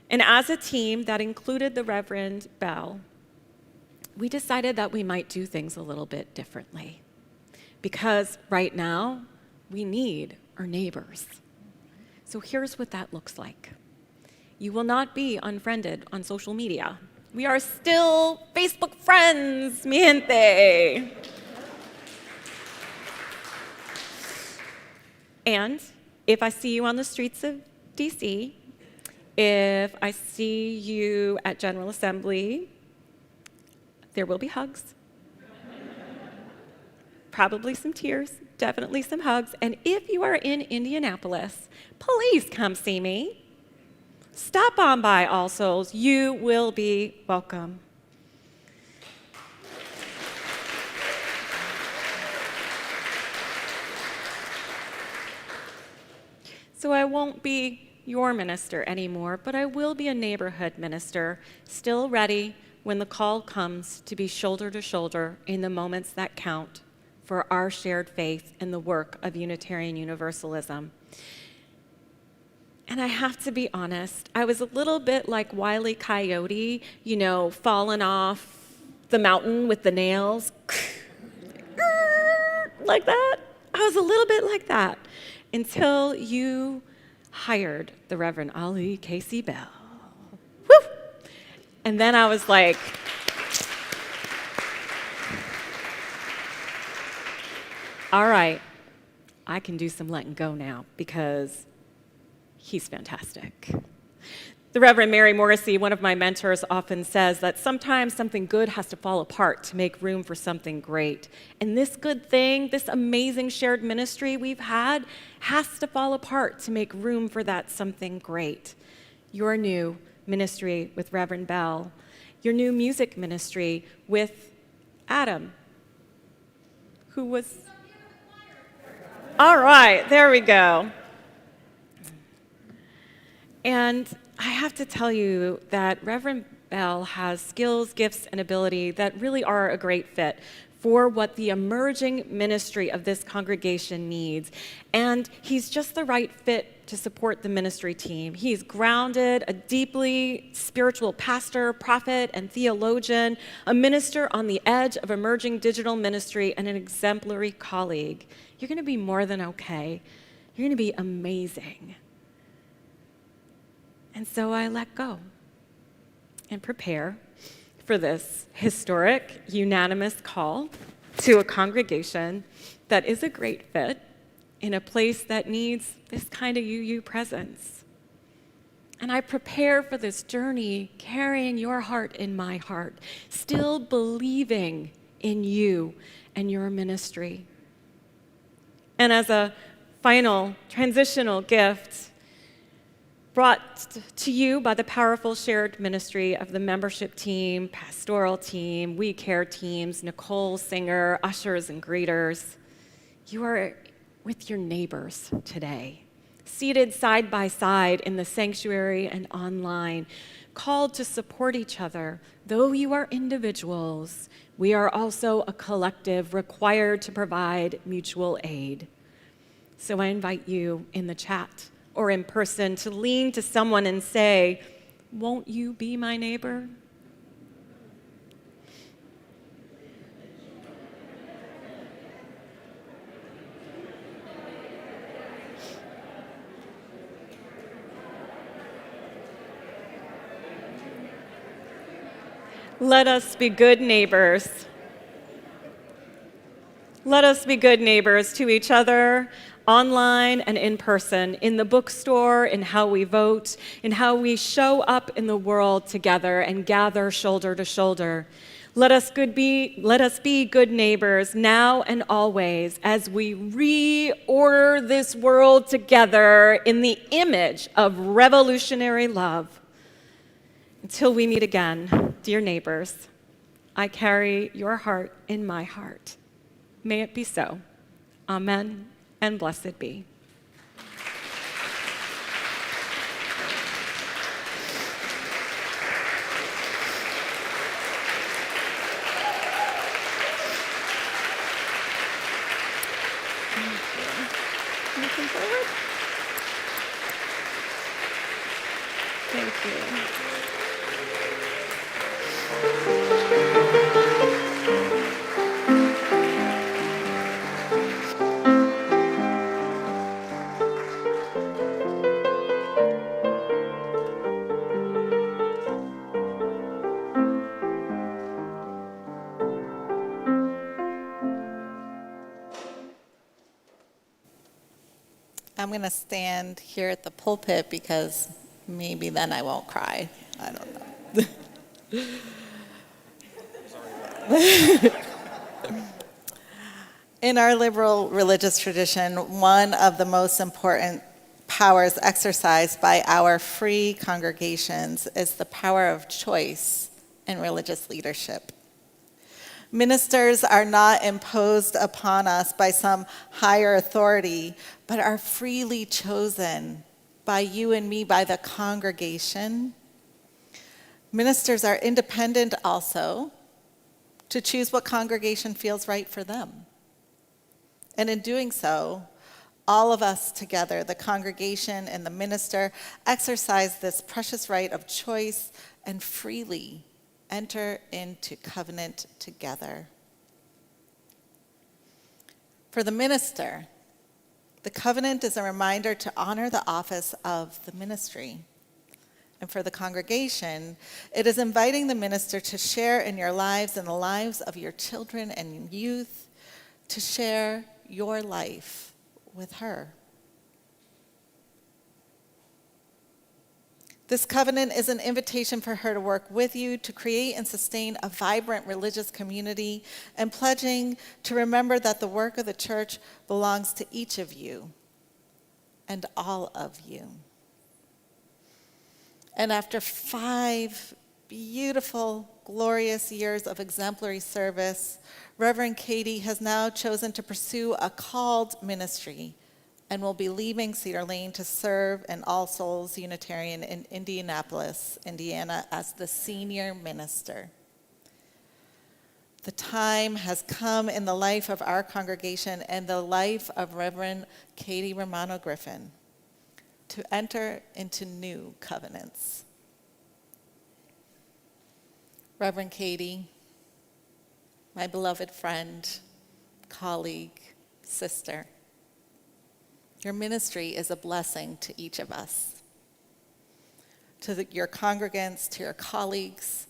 And as a team that included the Reverend Bell, we decided that we might do things a little bit differently. because right now we need our neighbors. So here's what that looks like. You will not be unfriended on social media. We are still Facebook friends, mi gente. And if I see you on the streets of DC, if I see you at General Assembly, there will be hugs. Probably some tears, definitely some hugs. And if you are in Indianapolis, please come see me. Stop on by All Souls. You will be welcome. So I won't be your minister anymore, but I will be a neighborhood minister, still ready when the call comes to be shoulder to shoulder in the moments that count for our shared faith in the work of Unitarian Universalism. And I have to be honest, I was a little bit like Wile E. Coyote, falling off the mountain with the nails, like that. I was a little bit like that until you hired the Reverend Ali Casey Bell. Woo! And then I was like, all right, I can do some letting go now because he's fantastic. The Reverend Mary Morrissey, one of my mentors, often says that sometimes something good has to fall apart to make room for something great. And this good thing, this amazing shared ministry we've had, has to fall apart to make room for that something great. Your new ministry with Reverend Bell, your new music ministry with Adam, who was... All right, there we go. And I have to tell you that Reverend Bell has skills, gifts, and ability that really are a great fit for what the emerging ministry of this congregation needs. And he's just the right fit to support the ministry team. He's grounded, a deeply spiritual pastor, prophet, and theologian, a minister on the edge of emerging digital ministry, and an exemplary colleague. You're going to be more than okay. You're going to be amazing. And so I let go and prepare for this historic, unanimous call to a congregation that is a great fit in a place that needs this kind of UU presence. And I prepare for this journey carrying your heart in my heart, still believing in you and your ministry. And as a final transitional gift, brought to you by the powerful shared ministry of the membership team, pastoral team, We Care teams, Nicole, singer, ushers, and greeters. You are with your neighbors today, seated side by side in the sanctuary and online, called to support each other. Though you are individuals, we are also a collective required to provide mutual aid. So I invite you in the chat or in person to lean to someone and say, "Won't you be my neighbor?" Let us be good neighbors. Let us be good neighbors to each other, online and in person, in the bookstore, in how we vote, in how we show up in the world together and gather shoulder to shoulder. Let us be good neighbors now and always as we reorder this world together in the image of revolutionary love. Until we meet again, dear neighbors, I carry your heart in my heart. May it be so. Amen. And blessed be. Looking forward. Thank you. I'm going to stand here at the pulpit because maybe then I won't cry. I don't know. In our liberal religious tradition, one of the most important powers exercised by our free congregations is the power of choice in religious leadership. Ministers are not imposed upon us by some higher authority, but are freely chosen by you and me, by the congregation. Ministers are independent also to choose what congregation feels right for them. And in doing so, all of us together, the congregation and the minister, exercise this precious right of choice and freely enter into covenant together. For the minister, the covenant is a reminder to honor the office of the ministry. And for the congregation, it is inviting the minister to share in your lives and the lives of your children and youth, to share your life with her. This covenant is an invitation for her to work with you to create and sustain a vibrant religious community, and pledging to remember that the work of the church belongs to each of you and all of you. And after 5 beautiful, glorious years of exemplary service, Reverend Katie has now chosen to pursue a called ministry and will be leaving Cedar Lane to serve in All Souls Unitarian in Indianapolis, Indiana, as the senior minister. The time has come in the life of our congregation and the life of Reverend Katie Romano Griffin to enter into new covenants. Reverend Katie, my beloved friend, colleague, sister, your ministry is a blessing to each of us, to your congregants, to your colleagues,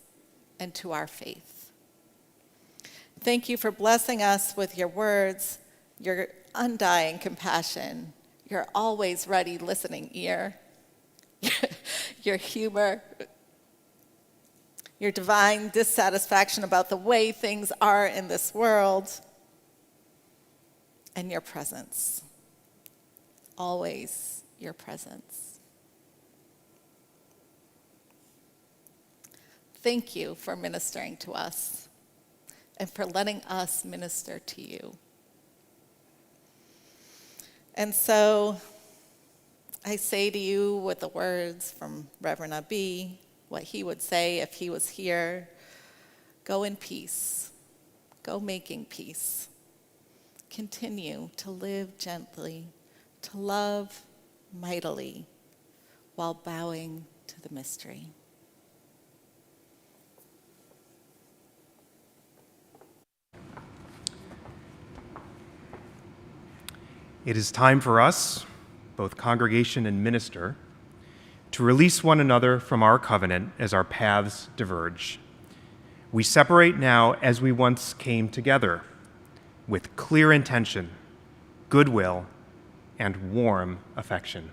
and to our faith. Thank you for blessing us with your words, your undying compassion, your always ready listening ear, your humor, your divine dissatisfaction about the way things are in this world, and your presence. Always your presence. Thank you for ministering to us and for letting us minister to you. And so I say to you with the words from Reverend Abhi, what he would say if he was here: go in peace, go making peace. Continue to live gently, to love mightily, while bowing to the mystery. It is time for us, both congregation and minister, to release one another from our covenant as our paths diverge. We separate now as we once came together, with clear intention, goodwill, and warm affection.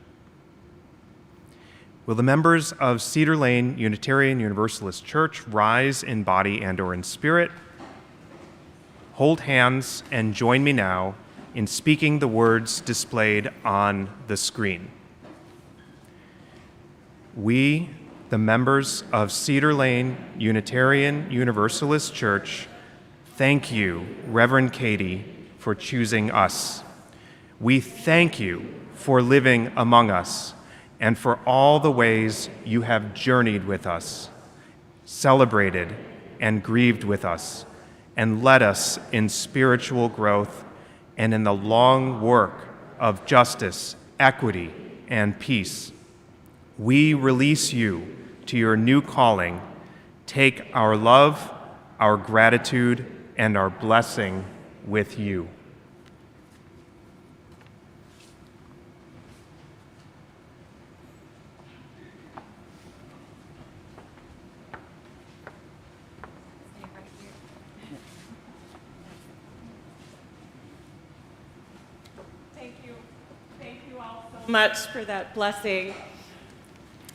Will the members of Cedar Lane Unitarian Universalist Church rise in body and/or in spirit, hold hands, and join me now in speaking the words displayed on the screen? We, the members of Cedar Lane Unitarian Universalist Church, thank you, Reverend Katie, for choosing us. We thank you for living among us and for all the ways you have journeyed with us, celebrated and grieved with us, and led us in spiritual growth and in the long work of justice, equity, and peace. We release you to your new calling. Take our love, our gratitude, and our blessing with you. Thank you all so much for that blessing.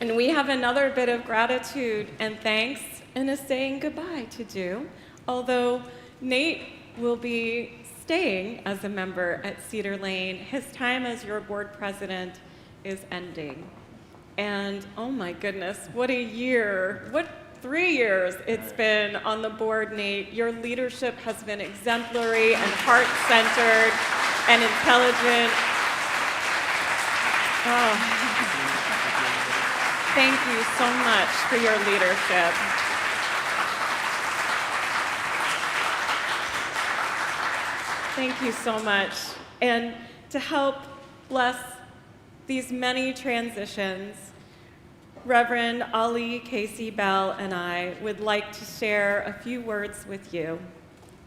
And we have another bit of gratitude and thanks and a saying goodbye to do, although Nate will be staying as a member at Cedar Lane. His time as your board president is ending. And oh my goodness, what a year, what 3 years it's been on the board, Nate. Your leadership has been exemplary and heart-centered and intelligent. Oh. Thank you so much for your leadership. Thank you so much. And to help bless these many transitions, Reverend Ali Casey Bell and I would like to share a few words with you.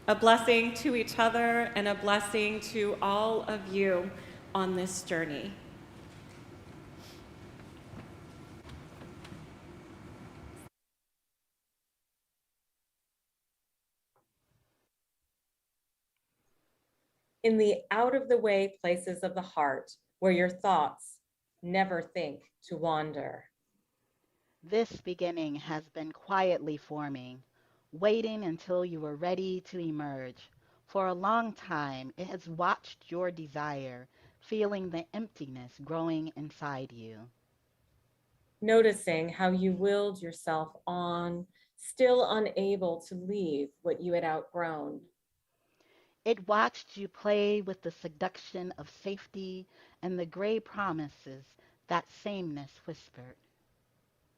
A blessing to each other and a blessing to all of you on this journey. In the out-of-the-way places of the heart, where your thoughts never think to wander. This beginning has been quietly forming, waiting until you were ready to emerge. For a long time, it has watched your desire, feeling the emptiness growing inside you. Noticing how you willed yourself on, still unable to leave what you had outgrown. It watched you play with the seduction of safety and the gray promises that sameness whispered.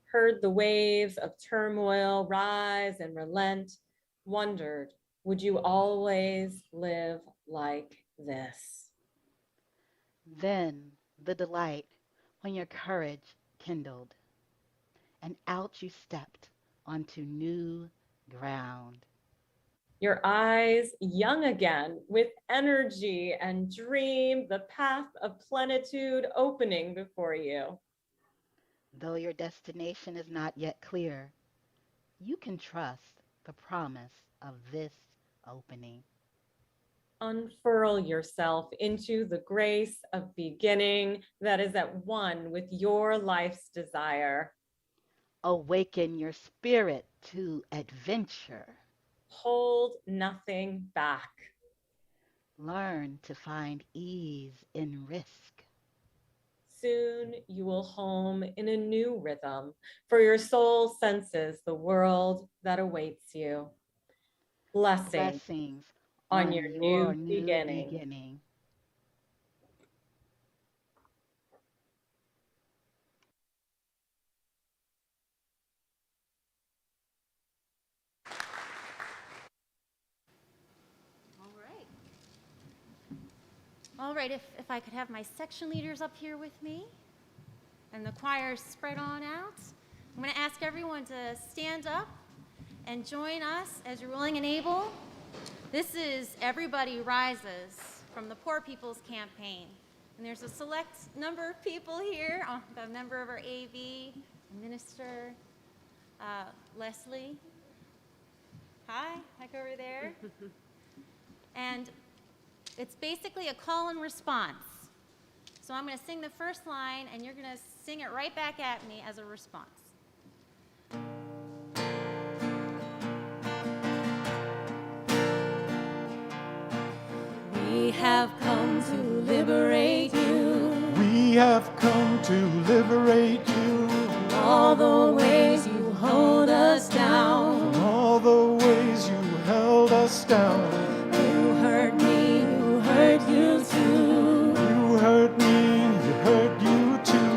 Heard the waves of turmoil rise and relent, wondered, would you always live like this? Then the delight when your courage kindled, and out you stepped onto new ground. Your eyes young again with energy and dream, the path of plenitude opening before you. Though your destination is not yet clear, you can trust the promise of this opening. Unfurl yourself into the grace of beginning that is at one with your life's desire. Awaken your spirit to adventure. Hold nothing back. Learn to find ease in risk. Soon you will home in a new rhythm, for your soul senses the world that awaits you. Blessings on your new beginning. All right, if I could have my section leaders up here with me and the choir spread on out. I'm going to ask everyone to stand up and join us as you're willing and able. This is Everybody Rises from the Poor People's Campaign. And there's a select number of people here, a member of our AV, Minister Leslie. Hi, back over there. And it's basically a call and response. So I'm going to sing the first line, and you're going to sing it right back at me as a response. We have come to liberate you. We have come to liberate you. From all the ways you hold us down. From all the ways you held us down. You hurt me, who hurt you too. You hurt me, you hurt you too.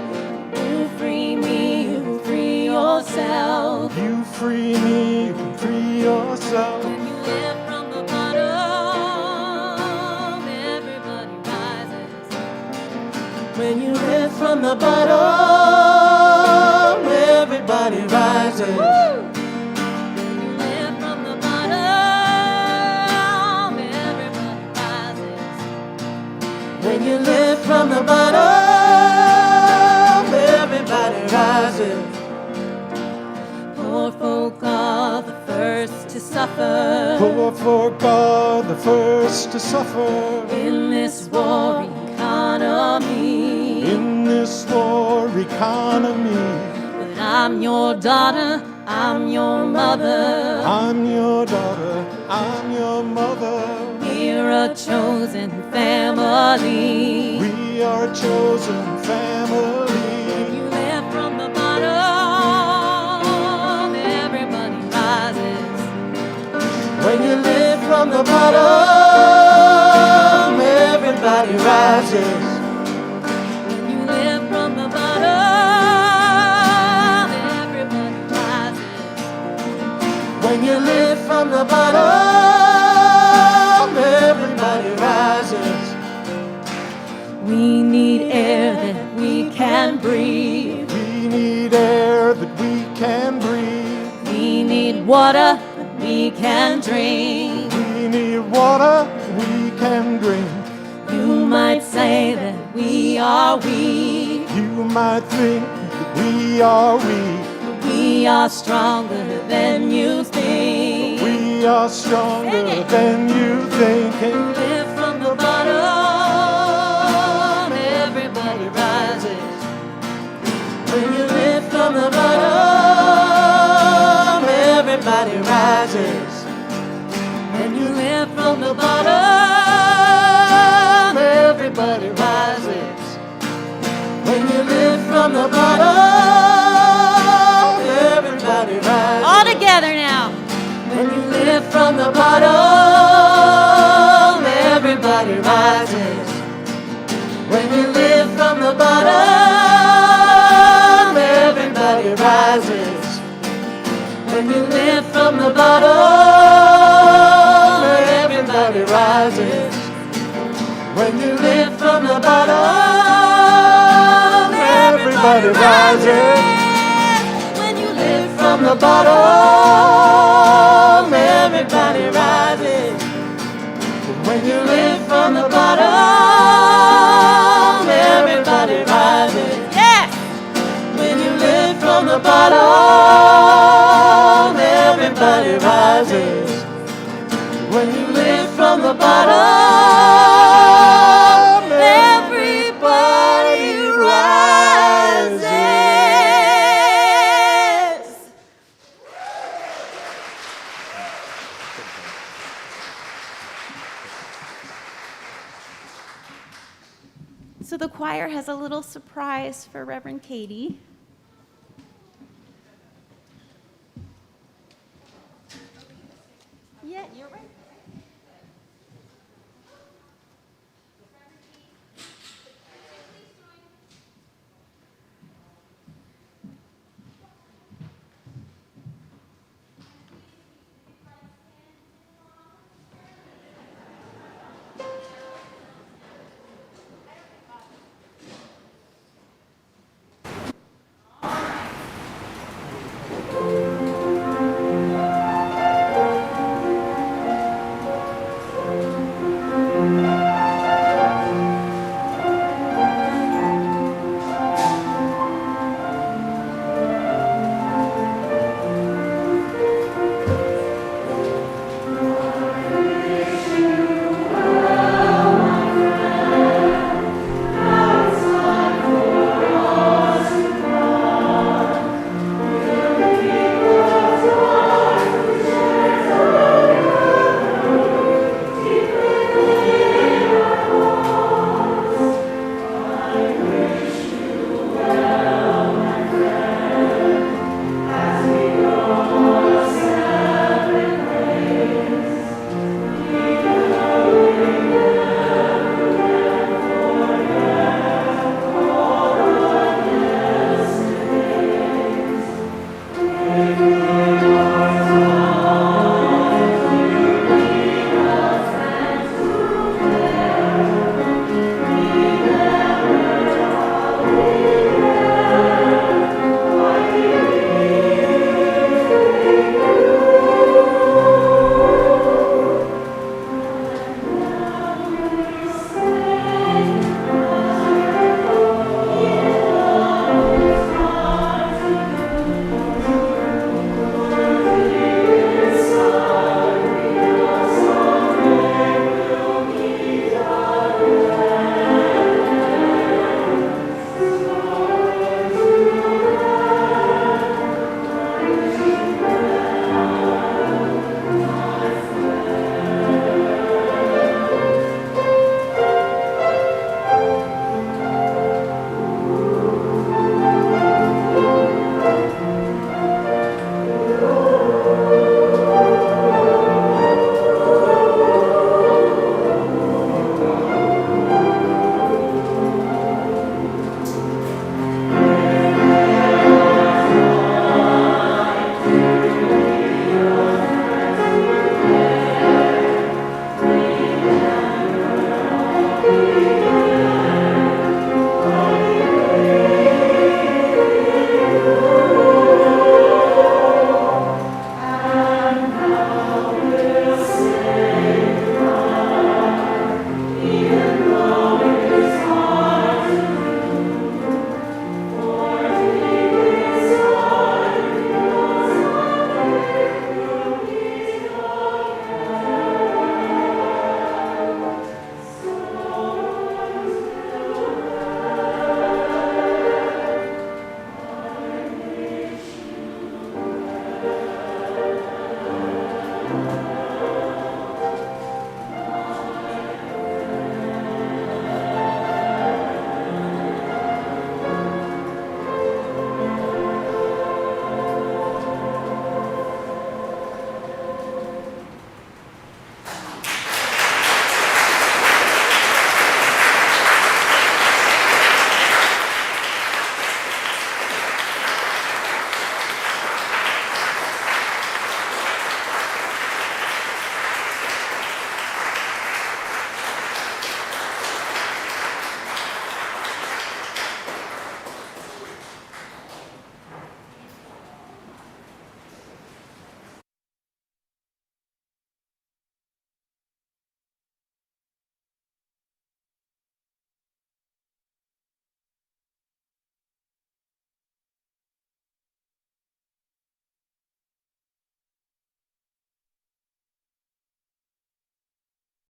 You free me, you free yourself. You free me, you free yourself. When you live from the bottom, everybody rises. When you live from the bottom, everybody rises. Woo! When you live from the bottom, everybody rises. Poor folk are the first to suffer. Poor folk are the first to suffer. In this war economy. in this war economy. But I'm your daughter, I'm your mother. I'm your daughter, I'm your mother. We're a chosen family. We are a chosen family. You live from the bottom, everybody rises. When you live from the bottom, everybody rises. When you live from the bottom, everybody rises. When you live from the bottom, everybody rises. We need air that we can breathe. We need air that we can breathe. We need water that we can drink. We need water we can drink. You might say that we are weak. You might think that we are weak. We are stronger than you think. We are stronger than you think. You live from the bottom, everybody rises. When you live from the bottom, everybody rises. When you live from the bottom, Everybody rises. When you live from the bottom, everybody rises. all together now. When you live from the bottom, everybody rises. When you live from the bottom, everybody rises. When you live from the bottom, everybody rises. When you live from the bottom, everybody rises. When you live From the bottom, everybody rises. When you live from the bottom, everybody rises. yes, When you live from the bottom, everybody rises. When you live from the bottom, everybody rises. So the choir has a little surprise for Reverend Katie. Yeah, you're right.